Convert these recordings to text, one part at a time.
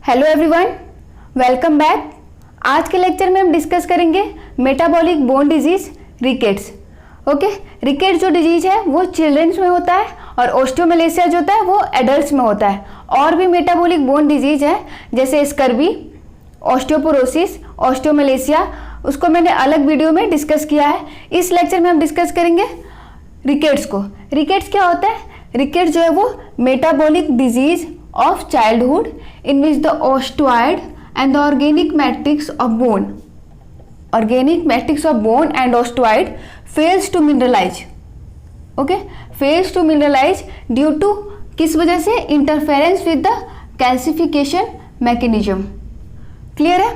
Hello everyone, welcome back. आज के lecture में हम डिस्कस करेंगे metabolic bone disease rickets. Okay, rickets जो डिजीज है वो चिल्ड्रंस में होता है और ऑस्टियोमेलेसिया जो होता है वो एडल्ट्स में होता है। और भी मेटाबॉलिक बोन डिजीज है जैसे स्कर्वी, ऑस्टियोपोरोसिस, ऑस्टियोमेलेसिया, उसको मैंने अलग वीडियो में डिस्कस किया है। इस लेक्चर में हम डिस्कस करेंगे रिकेट्स को। रिकेट्स क्या होता है? रिकेट्स जो है वो metabolic disease of childhood in which the osteoid and the organic matrix of bone and osteoid fails to mineralize. Okay, fails to mineralize due to किस वजह से? interference with the calcification mechanism. Clear है?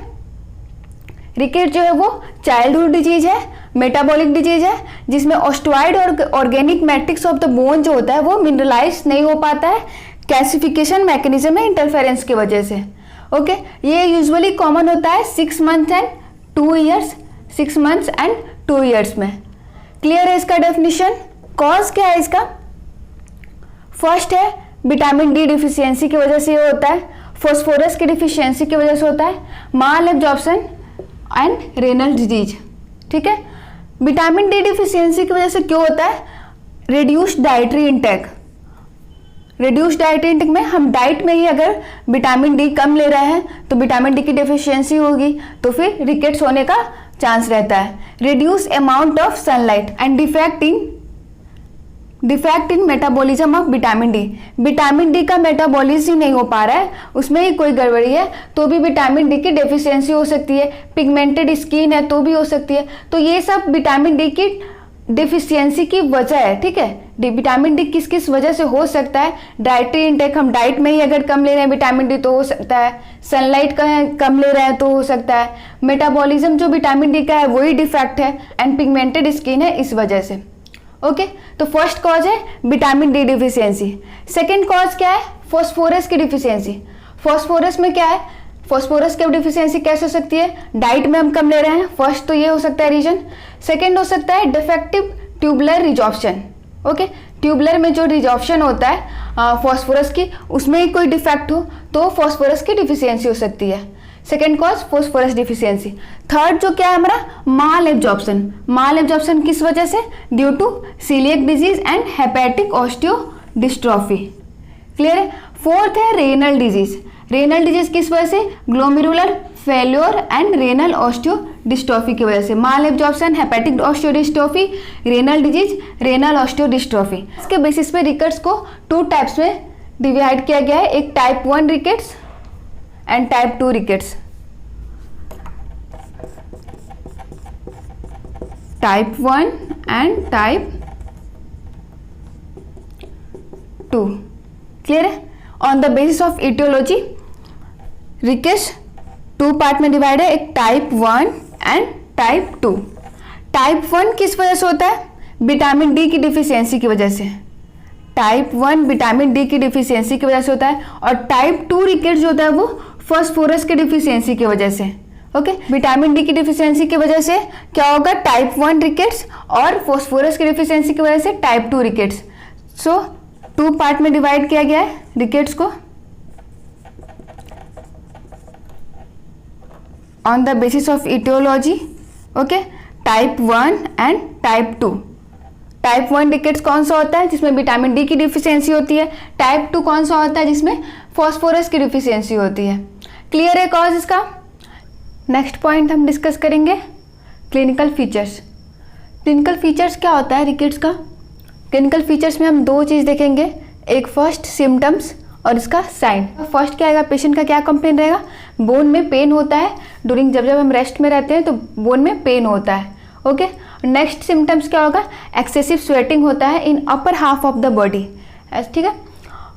रिकेट जो है वो childhood disease है, metabolic disease है, जिसमें ऑस्टोइड और organic matrix of the bone जो होता है वो मिनरलाइज नहीं हो पाता है कैल्सिफिकेशन मैकेनिज्म में इंटरफेरेंस की वजह से। ओके, ये यूजुअली कॉमन होता है 6 month and 2 years, 6 months and 2 years में। क्लियर है इसका डेफिनेशन? कॉज क्या है इसका? फर्स्ट है विटामिन डी डिफिशियंसी की वजह से ये होता है, फॉस्फोरस की डिफिशियंसी की वजह से होता है, माल एब्जॉर्प्शन एंड रेनल डिजीज। ठीक है, विटामिन डी डिफिशियंसी की वजह से क्यों होता है? Reduced dietary intake. Reduced dietary intake में हम डाइट में ही अगर विटामिन डी कम ले रहे हैं तो विटामिन डी की डेफिशिएंसी होगी तो फिर रिकेट्स होने का चांस रहता है। Reduce amount of sunlight and defect in metabolism of vitamin D. Vitamin D का मेटाबॉलिज्म ही नहीं हो पा रहा है, उसमें ही कोई गड़बड़ी है तो भी विटामिन डी की डेफिशिएंसी हो सकती है। पिगमेंटेड स्किन है तो भी हो सकती है। तो ये सब विटामिन डी की डिफिशियंसी की वजह है। ठीक है, विटामिन डी किस किस वजह से हो सकता है? डाइटरी इंटेक, हम डाइट में ही अगर कम ले रहे हैं विटामिन डी तो हो सकता है। सनलाइट का है कम ले रहे हैं तो हो सकता है। मेटाबॉलिज्म जो विटामिन डी का है वही डिफेक्ट है एंड पिगमेंटेड स्किन है इस वजह से। ओके, तो फर्स्ट कॉज है vitamin D deficiency. Second cause क्या है? फॉस्फोरस की डिफिशियंसी। फॉस्फोरस में क्या है? फॉस्फोरस की डिफिशियंसी कैसे हो सकती है? डाइट में हम कम ले रहे हैं, फर्स्ट तो ये हो सकता है रीजन। सेकेंड हो सकता है defective tubular resorption. Okay, tubular में जो रिजॉर्प्शन होता है फॉस्फोरस की, उसमें ही कोई डिफेक्ट हो तो फॉस्फोरस की डिफिशियंसी हो सकती है। Second cause phosphorus deficiency. Third जो क्या है हमारा? माल एब्जॉर्प्शन। माल एब्जॉर्प्शन किस वजह से? Due to celiac disease and hepatic osteodystrophy. Clear है? फोर्थ है रेनल डिजीज। रेनल डिजीज किस वजह से? Glomerular failure and renal osteodystrophy की वजह से। Malabsorption, hepatic osteodystrophy, renal disease, renal osteodystrophy. इसके बेसिस पे रिकेट्स को 2 टाइप्स में डिवाइड किया गया है, एक type 1 rickets and type 2 rickets. Type 1 and type 2। Clear है? On the basis of etiology rickets 2 part में डिवाइड है, एक टाइप 1 एंड टाइप 2। टाइप 1 किस वजह से होता है? विटामिन डी की डिफिशियंसी की वजह से। टाइप 1 विटामिन डी की डिफिशियंसी की वजह से होता है और टाइप 2 रिकेट्स जो होता है वो फॉस्फोरस की डिफिशियंसी की वजह से। ओके, विटामिन डी की डिफिशियंसी की वजह से क्या होगा? टाइप 1 रिकेट्स, और फॉस्फोरस की डिफिशियंसी की वजह से टाइप 2 रिकेट्स। सो 2 पार्ट में डिवाइड किया गया है रिकेट्स को on the basis of aetiology. Okay, type 1 and type 2। Type 1 rickets कौन सा होता है? जिसमें विटामिन डी की डिफिशियंसी होती है। टाइप 2 कौन सा होता है? जिसमें फॉस्फोरस की डिफिशियंसी होती है। क्लियर है कॉज इसका? नेक्स्ट पॉइंट हम डिस्कस करेंगे क्लिनिकल फीचर्स। क्लिनिकल फीचर्स क्या होता है रिकेट्स का? क्लिनिकल फीचर्स में हम 2 चीज़ देखेंगे, एक फर्स्ट सिम्टम्स और इसका साइन। फर्स्ट क्या आएगा? पेशेंट का क्या कंप्लेन रहेगा? बोन में पेन होता है ड्यूरिंग, जब हम रेस्ट में रहते हैं तो बोन में पेन होता है। ओके, नेक्स्ट सिम्टम्स क्या होगा? एक्सेसिव स्वेटिंग होता है in upper half of the body. ठीक है,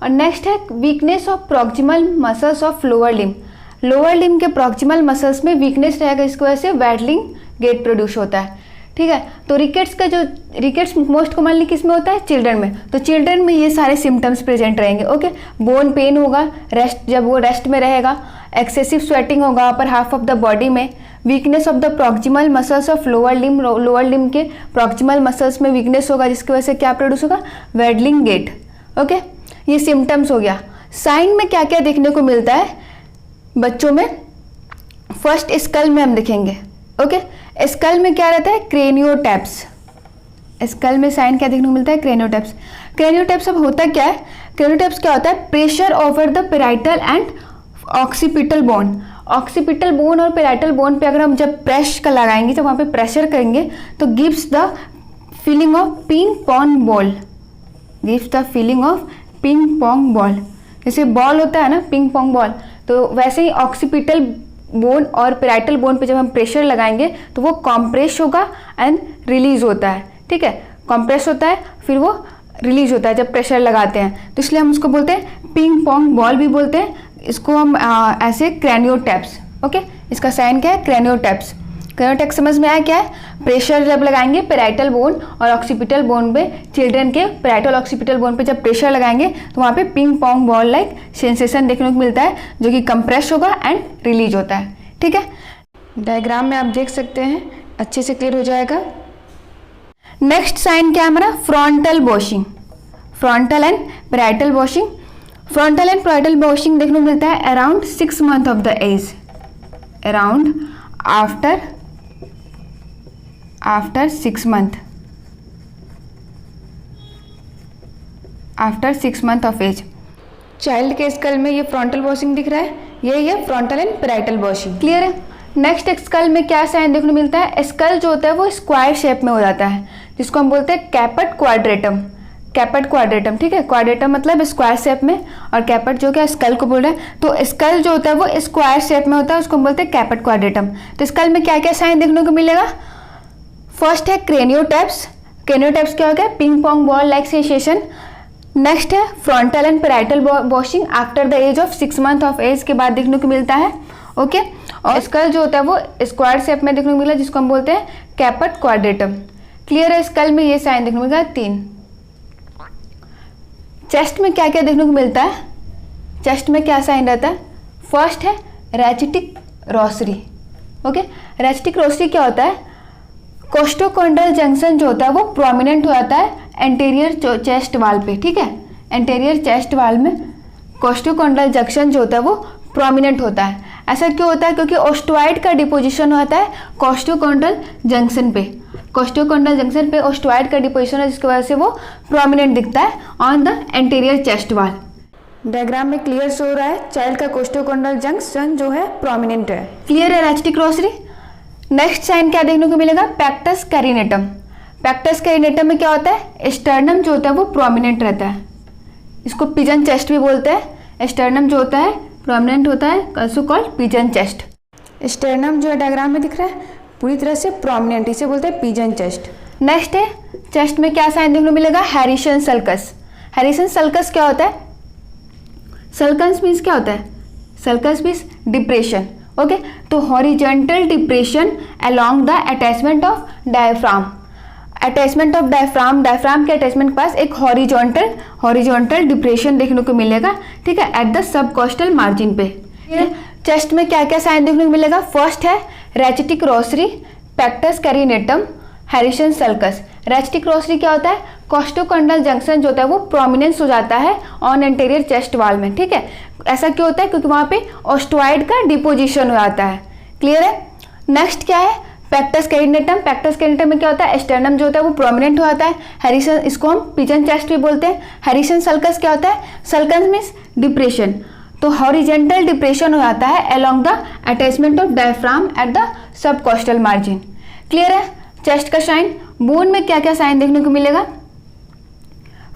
और नेक्स्ट है weakness of proximal muscles of lower limb. Lower limb के प्रॉक्सिमल मसल्स में वीकनेस रहेगा, इसकी वजह से वैडलिंग गेट प्रोड्यूस होता है। ठीक है, तो रिकेट्स मोस्ट कॉमनली किस में होता है? चिल्ड्रन में। तो चिल्ड्रन में ये सारे सिम्टम्स प्रेजेंट रहेंगे। ओके, बोन पेन होगा जब वो रेस्ट में रहेगा, एक्सेसिव स्वेटिंग होगा upper half of the body में, weakness of the proximal muscles of lower limb के प्रॉक्सिमल मसल्स में वीकनेस होगा, जिसकी वजह से क्या प्रोड्यूस होगा? Waddling gait. ओके, ये सिम्टम्स हो गया। साइन में क्या क्या देखने को मिलता है? बच्चों में फर्स्ट स्कल में हम देखेंगे। ओके, स्कल में क्या रहता है? क्रेनियोटैप्स। स्कल में साइन क्या देखने को मिलता है? क्रेनियोटैप्स। क्रेनियोटैप्स अब होता क्या है? क्रेनियोटैप्स क्या होता है? Pressure over the parietal and occipital bone. Occipital bone और पेराइटल बोन पे अगर हम जब प्रेस का लगाएंगे, जब वहाँ पे प्रेशर करेंगे तो gives the feeling of ping pong ball. Gives the feeling of ping pong ball. जैसे बॉल होता है ना, पिंग पोंग बॉल, तो वैसे ही ऑक्सीपिटल बोन और पेराइटल बोन पे जब हम प्रेशर लगाएंगे तो वो कॉम्प्रेस होगा एंड रिलीज होता है। ठीक है, कॉम्प्रेस होता है फिर वो रिलीज होता है जब प्रेशर लगाते हैं, तो इसलिए हम उसको बोलते हैं पिंग पोंग बॉल भी बोलते हैं। इसको हम ऐसे क्रेनियोटैप्स। ओके, इसका साइन क्या है? क्रेनियोटैप्स। क्रेनियोटैप्स समझ में आया क्या है? प्रेशर जब लगाएंगे पेराइटल बोन और ऑक्सीपिटल बोन पे, चिल्ड्रन के पेराइटल ऑक्सीपिटल बोन पे जब प्रेशर लगाएंगे तो वहाँ पे ping pong ball like sensation देखने को मिलता है, जो कि कंप्रेस होगा एंड रिलीज होता है। ठीक है, डायग्राम में आप देख सकते हैं, अच्छे से क्लियर हो जाएगा। नेक्स्ट साइन क्या है हमारा? Frontal bossing. Frontal and parietal bossing. Frontal and parietal bossing देखने को मिलता है around 6 months of the age. Around after 6 months। After 6 months of age. Child के स्कल में ये फ्रंटल वॉशिंग दिख रहा है, ये frontal and parietal bossing. Clear है? नेक्स्ट स्कल में क्या साइन देखने को मिलता है? स्कल जो होता है वो स्क्वायर शेप में हो जाता है, जिसको हम बोलते हैं कैपट क्वाड्रेटम। कैपट क्वाड्रेटम। ठीक है, क्वाड्रेटम मतलब स्क्वायर शेप में, और कैपट जो क्या स्कल को बोल रहे हैं, तो स्कल जो होता है वो स्क्वायर शेप में होता है, उसको हम बोलते हैं कैपट क्वाड्रेटम। तो स्कल में क्या क्या साइन देखने को मिलेगा? फर्स्ट है क्रेनियोटैप्स। क्रेनियोटैप्स क्या हो गया? Ping pong ball like sensation. Next है frontal and parietal bossing after the age of 6 months of age के बाद देखने को मिलता है। ओके, और स्कल जो होता है वो स्क्वायर शेप में देखने को मिला, जिसको हम बोलते हैं कैपट क्वाड्रेटम। क्लियर है? स्कल में ये साइन देखने को मिलेगा 3। चेस्ट में क्या क्या देखने को मिलता है? चेस्ट में क्या साइन रहता है? फर्स्ट है रैचिटिक रोसरी। ओके, रैचिटिक रोसरी क्या होता है? कोस्टोकॉन्ड्रल जंक्शन जो होता है वो प्रोमिनेंट हो जाता है एंटीरियर चेस्ट वाल पे। ठीक है, एंटीरियर चेस्ट वाल में कोस्टोकॉन्ड्रल जंक्शन जो होता है वो प्रोमिनेंट होता है। ऐसा क्यों होता है? क्योंकि ओस्टोइड का डिपोजिशन होता है कोस्टोकॉन्ड्रल जंक्शन पे। कोस्टोकॉन्ड्रल जंक्शन पे ओस्टोइड का डिपोजिशन है, जिसकी वजह से वो प्रोमिनेंट दिखता है ऑन द एंटीरियर चेस्ट वाल। डायग्राम में क्लियर शो हो रहा है, चाइल्ड का कोस्टोकॉन्ड्रल जंक्शन जो है प्रोमिनेंट है। क्लियर है रैचिटिक रोसरी? नेक्स्ट साइन क्या देखने को मिलेगा? पैक्टस कैरिनेटम। पैक्टस कैरिनेटम में क्या होता है? स्टर्नम जो होता है वो प्रोमिनेंट रहता है, इसको पिजन चेस्ट भी बोलते हैं। स्टर्नम जो होता है प्रोमिनेंट होता है, also called pigeon chest. Sternum जो है डायग्राम में दिख रहा है पूरी तरह से प्रोमिनेंट, इसे बोलते हैं पिजन चेस्ट। नेक्स्ट है चेस्ट में क्या साइन देखने को मिलेगा? Harrison sulcus. हैरिसन सल्कस क्या होता है? सल्कस मीन्स क्या होता है? Sulcus means depression. ओके, तो horizontal depression along the attachment of diaphragm. Attachment of diaphragm, diaphragm के अटैचमेंट के पास एक हॉरिजॉन्टल डिप्रेशन देखने को मिलेगा। ठीक है, एट द सबकॉस्टल मार्जिन पे। चेस्ट में क्या क्या साइन देखने को मिलेगा? फर्स्ट है रैचिटिक रोसरी, पैक्टस कैरिनेटम, हैरिसन सल्कस। रैचिटिक रोसरी क्या होता है? कोस्टोकॉन्ड्रल जंक्शन जो होता है वो प्रोमिनेंस हो जाता है ऑन एंटीरियर चेस्ट वाल में। ठीक है, ऐसा क्यों होता है? क्योंकि वहाँ पे ओस्टोइड का डिपोजिशन हो जाता है। क्लियर है? नेक्स्ट क्या है? पैक्टस कैरिनेटम। पैक्टस कैरिनेटम में क्या होता है? स्टर्नम जो होता है वो प्रोमिनेंट हो जाता है। हैरिसन, इसको हम पिजन चेस्ट भी बोलते हैं। हैरिसन सल्कस क्या होता है? सल्कस मीन्स डिप्रेशन, तो हॉरिजेंटल डिप्रेशन हो जाता है along the attachment of diaphragm at the subcostal margin. Clear है? चेस्ट का साइन। बोन में क्या क्या साइन देखने को मिलेगा?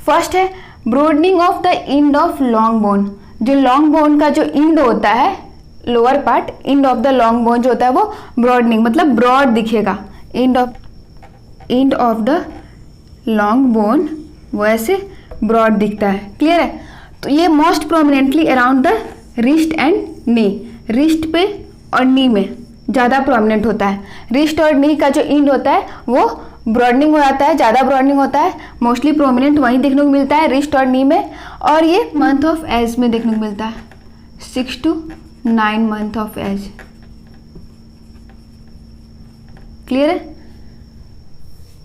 फर्स्ट है broadening of the end of long bone. जो लॉन्ग बोन का जो इंड होता है, lower part, end of the long bone जो होता है वो ब्रॉडनिंग मतलब ब्रॉड दिखेगा। End of the long bone वो ऐसे ब्रॉड दिखता है। क्लियर है? तो ये most prominently around the wrist and knee. Wrist पे और नी में ज़्यादा प्रोमिनेंट होता है। रिस्ट और नी का जो इंड होता है वो ब्रॉडनिंग हो जाता है, ज़्यादा ब्रॉडनिंग होता है। मोस्टली प्रोमिनेंट वहीं देखने को मिलता है, रिस्ट और नी में। और ये मंथ ऑफ एज में देखने को मिलता है, 6 to 9 months of age. Clear है?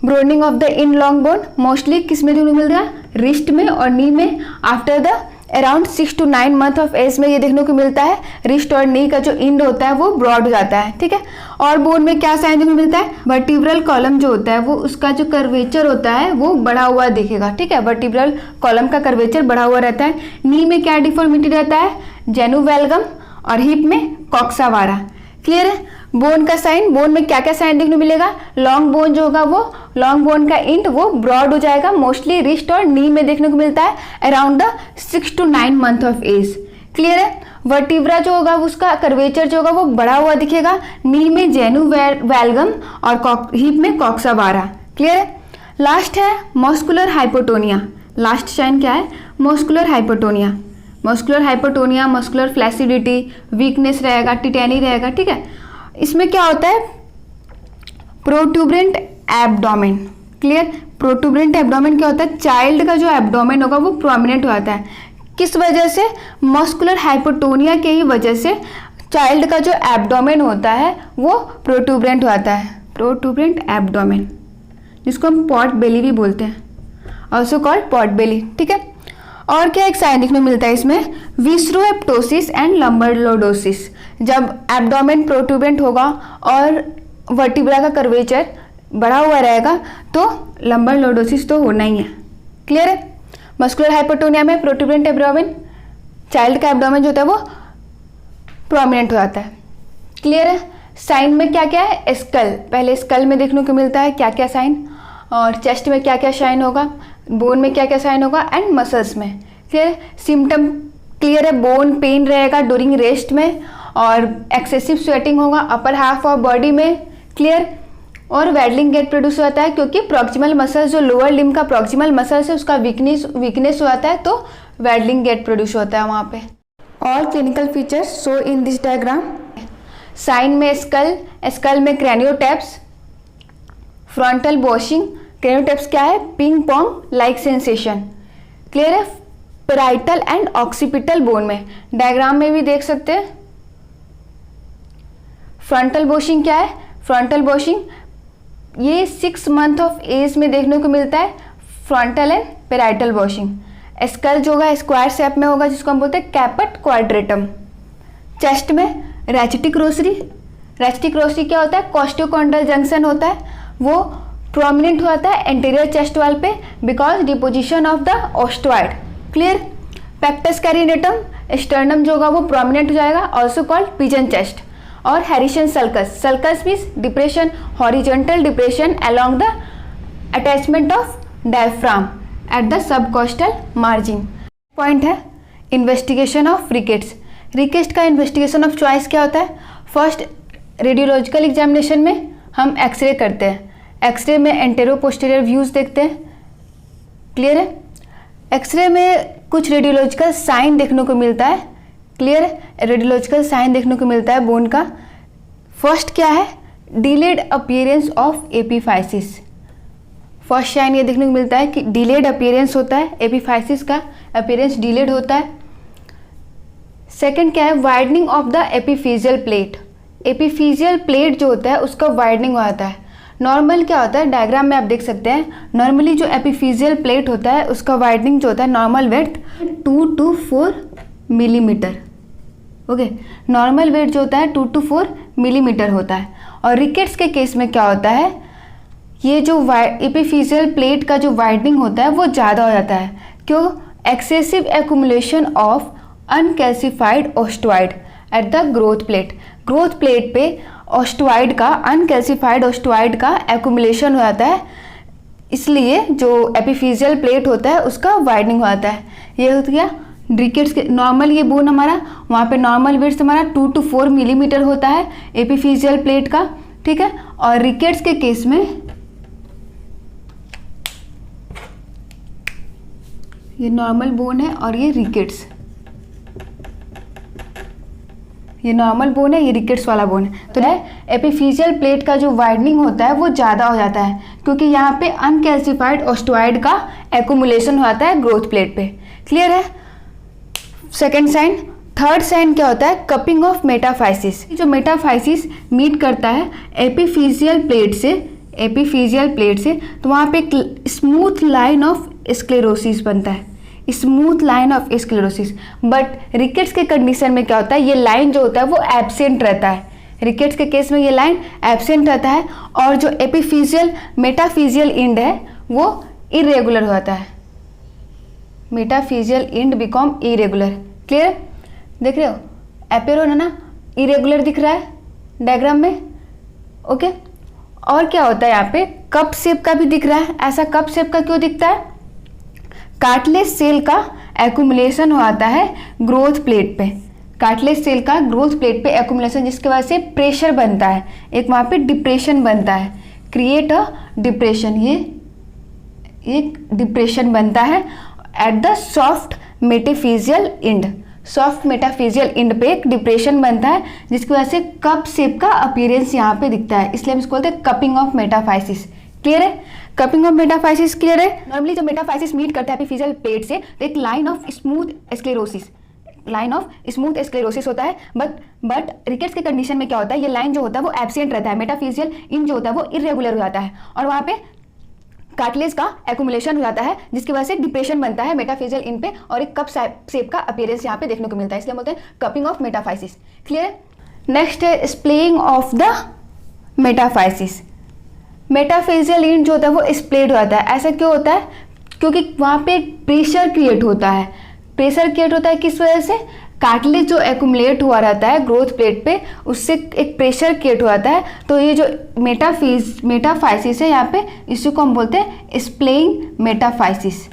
Broadening of the end long bone mostly किस में देखने को मिलता है? रिस्ट में और नी में after the around 6 to 9 month of age में ये देखने को मिलता है। रिस्ट और नी का जो इंड होता है वो ब्रॉड हो जाता है, ठीक है। और बोन में क्या साइन देखने को मिलता है, वर्टिब्रल कॉलम जो होता है वो उसका जो कर्वेचर होता है वो बढ़ा हुआ दिखेगा, ठीक है। वर्टिब्रल कॉलम का कर्वेचर बढ़ा हुआ रहता है। नी में क्या डिफॉर्मिटी रहता है, जेनुवैल्गम, और हिप में कॉक्सा वारा। क्लियर है। बोन का साइन, बोन में क्या क्या साइन देखने को मिलेगा, लॉन्ग बोन जो होगा वो लॉन्ग बोन का इंट वो ब्रॉड हो जाएगा, मोस्टली रिस्ट और नी में देखने को मिलता है around the 6 to 9 month of age. Clear है। वर्टिब्रा जो होगा उसका कर्वेचर जो होगा वो बढ़ा हुआ दिखेगा, नी में जेनुवैल्गम और हिप में कॉक्सा वारा। क्लियर है। लास्ट है मस्कुलर हाइपोटोनिया। लास्ट साइन क्या है, muscular hypotonia. Muscular hypotonia, muscular flaccidity, weakness रहेगा, टिटेनी रहेगा, ठीक है। इसमें क्या होता है, protuberant abdomen. Clear. Protuberant abdomen क्या होता है, चाइल्ड का जो एब्डोमेन होगा वो प्रोमिनेंट हो जाता है। किस वजह से, मस्कुलर हाइपोटोनिया के ही वजह से चाइल्ड का जो एब्डोमेन होता है वो प्रोट्यूबरेंट हो जाता है। प्रोट्यूबरेंट एब्डोमेन, जिसको हम पॉट बेली भी बोलते हैं, ऑल्सो कॉल्ड पॉट बेली, ठीक है। और क्या एक साइन देखने को मिलता है इसमें, विस्रोएप्टोसिस एंड लंबर लोडोसिस। जब एब्डोमेन प्रोट्यूबरेंट होगा और वर्टिब्रा का कर्वेचर बढ़ा हुआ रहेगा तो लंबर लोडोसिस तो होना ही है। क्लियर है। मस्कुलर हाइपोटोनिया में प्रोट्यूबरेंट एब्डोमेन, चाइल्ड का एब्डोमेन जो होता है वो प्रोमिनेंट हो जाता है। क्लियर है। साइन में क्या क्या है, स्कल, पहले स्कल में देखने को मिलता है क्या क्या साइन, और चेस्ट में क्या क्या साइन होगा, बोन में क्या क्या साइन होगा, एंड मसल्स में। क्लियर। सिम्टम क्लियर है, बोन पेन रहेगा ड्यूरिंग रेस्ट में, और एक्सेसिव स्वेटिंग होगा अपर हाफ ऑफ बॉडी में। क्लियर। और वैडलिंग गेट प्रोड्यूस हो जाता है क्योंकि प्रॉक्सिमल मसल्स जो लोअर लिम्ब का प्रॉक्सिमल मसल्स है उसका वीकनेस हो जाता है, तो वैडलिंग गेट प्रोड्यूस होता है वहाँ पे। All clinical features show in this diagram. Sign में स्कल, स्कल में क्रेनियोटैप्स, फ्रंटल बॉशिंग। क्रेनियोटैप्स क्या है, ping pong like sensation. Clear है। पैराइटल एंड ऑक्सीपिटल बोन में डायग्राम में भी देख सकते हैं। फ्रंटल बॉशिंग क्या है, फ्रंटल बॉशिंग ये 6 मंथ ऑफ एज में देखने को मिलता है, frontal and parietal washing. School जो होगा स्क्वायर शेप में होगा जिसको हम बोलते हैं कैपट क्वाड्रेटम। चेस्ट में रैचिटिक रोसरी, रैचिटिक रोसरी क्या होता है, कॉस्टियोकॉन्ड्रल जंक्शन होता है, वो प्रोमिनेंट हो जाता है एंटीरियर चेस्ट वाल पे because deposition of the osteoid. Clear. Pectus carinatum, sternum जो होगा वो प्रोमिनेंट हो जाएगा, ऑल्सो कॉल्ड पिजन चेस्ट। और Harrison sulcus, sulcus means depression, horizontal depression along the attachment of diaphragm at the subcostal margin. Point है investigation of rickets. Rickets का investigation of choice क्या होता है, फर्स्ट रेडियोलॉजिकल एग्जामिनेशन में हम x ray करते हैं, एक्सरे में एंटेरो पोस्टीरियर व्यूज देखते हैं। क्लियर है। एक्सरे में कुछ रेडियोलॉजिकल साइन देखने को मिलता है। क्लियर है। रेडियोलॉजिकल साइन देखने को मिलता है बोन का। फर्स्ट क्या है, delayed appearance of epiphysis. First sign ये देखने को मिलता है कि डिलेड अपीयरेंस होता है, एपीफाइसिस का अपीयरेंस डिलेड होता है। सेकंड क्या है, widening of the epiphyseal plate. Epiphyseal plate जो होता है उसका वाइडनिंग हो जाता है। नॉर्मल क्या होता है, डायग्राम में आप देख सकते हैं, नॉर्मली जो एपिफिजियल प्लेट होता है उसका वाइडनिंग जो होता है normal weight 2 to 4 millimetre. Okay, normal weight जो होता है 2 to 4 मिलीमीटर होता है। और रिकेट्स के केस में क्या होता है, ये जो एपिफिजियल प्लेट का जो वाइडनिंग होता है वो ज़्यादा हो जाता है। क्यों, excessive accumulation of uncalcified osteoid at the growth plate. Growth plate पे ओस्टोइड का, अनकैल्सिफाइड ओस्टोइड का एक्यूमुलेशन हो जाता है, इसलिए जो एपिफिजियल प्लेट होता है उसका वाइडनिंग हो जाता है। ये हो गया रिकेट्स के। नॉर्मल ये बोन हमारा वहाँ पे नॉर्मल वेट्स हमारा 2 to 4 मिलीमीटर होता है एपिफिजियल प्लेट का, ठीक है। और रिकेट्स के केस में ये नॉर्मल बोन है और ये रिकेट्स, ये नॉर्मल बोन है, ये रिकेट्स वाला बोन है। तो एपिफिजियल प्लेट का जो वाइडनिंग होता है वो ज़्यादा हो जाता है क्योंकि यहाँ पे अनकैल्सिफाइड ओस्टोइड का एक्यूमुलेशन हो जाता है ग्रोथ प्लेट पे। क्लियर है। Second sign. थर्ड साइन क्या होता है, कपिंग ऑफ मेटाफाइसिस। जो मेटाफाइसिस मीट करता है एपिफिजियल प्लेट से, एपिफिजियल प्लेट से, तो वहाँ पे एक स्मूथ लाइन ऑफ स्क्लेरोसिस बनता है। Smooth line of sclerosis. But rickets के कंडीशन में क्या होता है, ये लाइन जो होता है वो एब्सेंट रहता है। रिकेट्स के केस में ये लाइन एब्सेंट रहता है और जो एपिफिजियल मेटाफिजियल इंड है वो इरेगुलर हो जाता है। Metaphyseal end become irregular. Clear, देख रहे हो एपेरोन है ना, इरेगुलर दिख रहा है डायग्राम में। ओके, और क्या होता है यहाँ पे कप शेप का भी दिख रहा है। ऐसा कप शेप का क्यों दिखता है, कार्टिलेज सेल का एक्यूमुलेशन हो आता है ग्रोथ प्लेट पे। कार्टिलेज सेल का ग्रोथ प्लेट पे एक्यूमुलेशन, जिसकी वजह से प्रेशर बनता है, एक वहाँ पे डिप्रेशन बनता है, क्रिएट अ डिप्रेशन। ये एक डिप्रेशन बनता है at the soft metaphyseal end. Soft metaphyseal end पे एक डिप्रेशन बनता है जिसकी वजह से कप शेप का अपीयरेंस यहाँ पे दिखता है, इसलिए हम इसको बोलते हैं कपिंग ऑफ मेटाफाइसिस। क्लियर है, कपिंग ऑफ मेटाफाइसिस क्लियर है। नॉर्मली जब मेटाफाइसिस मीट करता है एपिफिजियल प्लेट से तो एक लाइन ऑफ स्मूथ स्क्लेरोसिस होता है। बट रिकेट्स के कंडीशन में क्या होता है, ये लाइन जो होता है वो एब्सेंट रहता है, मेटाफिजियल इंड जो होता है वो इरेगुलर हो जाता है और वहाँ पे कार्टिलेज का एक्यूमुलेशन हो जाता है जिसकी वजह से डिप्रेशन बनता है मेटाफिजियल इंड पे और एक कप शेप का अपीयरेंस यहाँ पे देखने को मिलता है, इसलिए बोलते हैं कपिंग ऑफ मेटाफाइसिस। क्लियर है। नेक्स्ट है splaying of the metaphysis. Metaphyseal end जो होता है वो स्प्लेड हो जाता है। ऐसा क्यों होता है, क्योंकि वहाँ पे प्रेशर क्रिएट होता है। प्रेशर क्रिएट होता है किस वजह से, कार्टिलेज जो एक्यूमुलेट हुआ रहता है ग्रोथ प्लेट पे उससे एक प्रेशर क्रिएट हो जाता है। तो ये जो मेटाफाइसिस है यहाँ पे, इसी को हम बोलते हैं splaying metaphysis,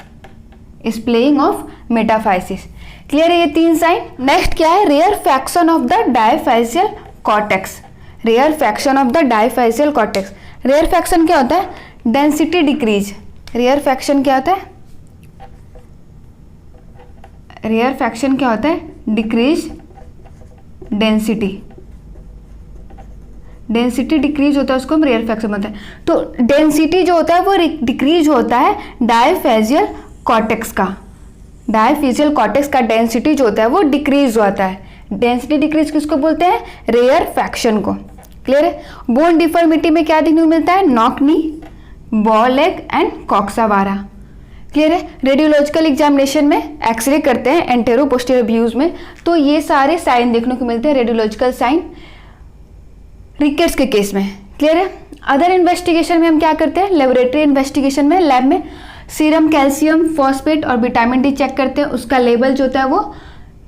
splaying of metaphysis. Clear है ये तीन साइन। नेक्स्ट क्या है, rarefaction of the diaphyseal cortex. Rarefaction of the diaphyseal cortex. Rarefaction क्या होता है, डेंसिटी डिक्रीज। रेयर फ्रैक्शन क्या होता है, रेयर फ्रैक्शन क्या होता है, डिक्रीज डेंसिटी। डेंसिटी डिक्रीज होता है उसको हम रेयर फ्रैक्शन बोलते हैं। तो डेंसिटी जो होता है वो डिक्रीज होता है डायफेजियल कॉर्टेक्स का। डायफेजियल कॉर्टेक्स का डेंसिटी जो होता है वो डिक्रीज होता है। डेंसिटी डिक्रीज किसको बोलते हैं, रेयर फ्रैक्शन को। क्लियर है। बोन डिफॉर्मिटी में क्या देखने को मिलता है, knock knee, bow leg and coxa vara. क्लियर है। रेडियोलॉजिकल एग्जामिनेशन में एक्सरे करते हैं एंटेरो पोस्टीरियर व्यूज में, तो ये सारे साइन देखने को मिलते हैं, रेडियोलॉजिकल साइन रिकेट्स के केस में। क्लियर है। अदर इन्वेस्टिगेशन में हम क्या करते हैं, लेबोरेटरी इन्वेस्टिगेशन में लैब में सीरम कैल्शियम फॉस्फेट और विटामिन डी चेक करते हैं। उसका लेवल जो होता है वो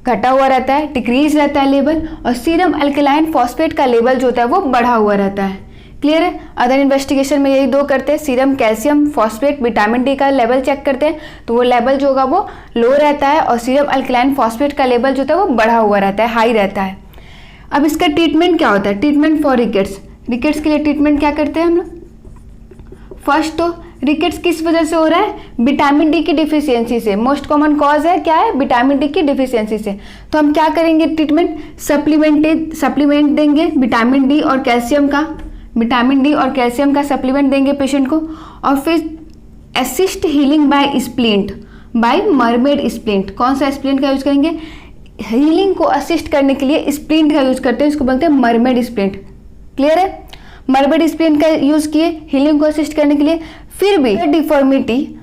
घटा हुआ रहता है, डिक्रीज रहता है लेवल, और सीरम अल्कलाइन फॉस्फेट का लेवल जो होता है वो बढ़ा हुआ रहता है। क्लियर है। अदर इन्वेस्टिगेशन में यही दो करते हैं, serum calcium phosphate vitamin D का लेवल चेक करते हैं, तो वो लेवल जो होगा वो लो रहता है, और सीरम अल्कलाइन फॉस्फेट का लेवल जो होता है वो बढ़ा हुआ रहता है, हाई रहता है। अब इसका ट्रीटमेंट क्या होता है, ट्रीटमेंट फॉर रिकेट्स। रिकेट्स के लिए ट्रीटमेंट क्या करते हैं हम लोग, फर्स्ट तो रिकेट्स किस वजह से हो रहा है, विटामिन डी की डिफिशियंसी से। मोस्ट कॉमन कॉज है क्या है, विटामिन डी की डिफिशियंसी से। तो हम क्या करेंगे ट्रीटमेंट, सप्लीमेंट देंगे विटामिन डी और कैल्शियम का, विटामिन डी और कैल्शियम का सप्लीमेंट देंगे पेशेंट को, और फिर assist healing by splint, by mermaid splint. कौन सा स्प्लिंट का यूज करेंगे, हीलिंग को असिस्ट करने के लिए स्प्लिंट का यूज करते हैं, इसको बोलते हैं मरमेड स्प्लिंट। क्लियर है। मरमेड स्प्लिंट का यूज किए हीलिंग को असिस्ट करने के लिए। फिर भी डिफॉर्मिटी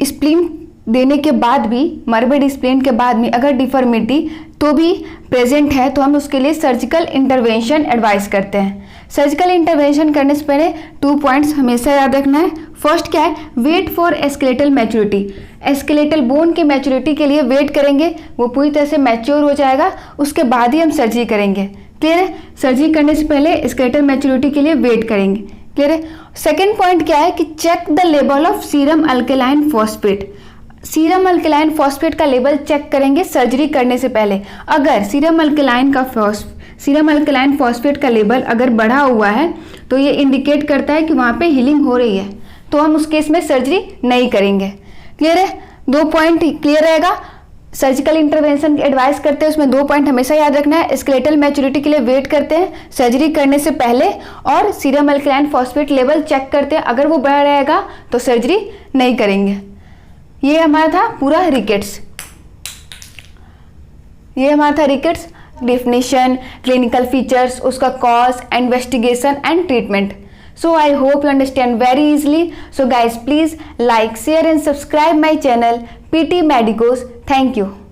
स्प्लिंट देने के बाद भी, मरमेड स्प्लिंट के बाद में अगर डिफॉर्मिटी तो भी प्रेजेंट है, तो हम उसके लिए सर्जिकल इंटरवेंशन एडवाइस करते हैं। सर्जिकल इंटरवेंशन करने से पहले 2 पॉइंट्स हमेशा याद रखना है। फर्स्ट क्या है, wait for skeletal maturity. Skeletal bone के मैच्योरिटी के लिए वेट करेंगे, वो पूरी तरह से मैच्योर हो जाएगा, उसके बाद ही हम सर्जरी करेंगे। क्लियर है। सर्जरी करने से पहले स्केलेटल मैच्योरिटी के लिए वेट करेंगे। क्लियर है। सेकेंड पॉइंट क्या है कि check the level of serum alkaline phosphate. Serum alkaline phosphate का लेवल चेक करेंगे सर्जरी करने से पहले। अगर सीरम अल्कलाइन फॉस्फेट का लेवल अगर बढ़ा हुआ है तो ये इंडिकेट करता है कि वहाँ पे हीलिंग हो रही है, तो हम उस केस में सर्जरी नहीं करेंगे। क्लियर है। 2 पॉइंट क्लियर रहेगा। सर्जिकल इंटरवेंशन एडवाइस करते हैं, उसमें 2 पॉइंट हमेशा याद रखना है। स्केलेटल मैच्योरिटी के लिए वेट करते हैं सर्जरी करने से पहले, और serum alkaline phosphate level check करते हैं, अगर वो बढ़ रहेगा तो सर्जरी नहीं करेंगे। ये हमारा था पूरा रिकेट्स। ये हमारा था रिकेट्स, डेफिनेशन, क्लिनिकल फीचर्स, उसका cause, investigation and treatment. So I hope you understand very easily. So guys, please like, share and subscribe my channel PT Medicos. Thank you.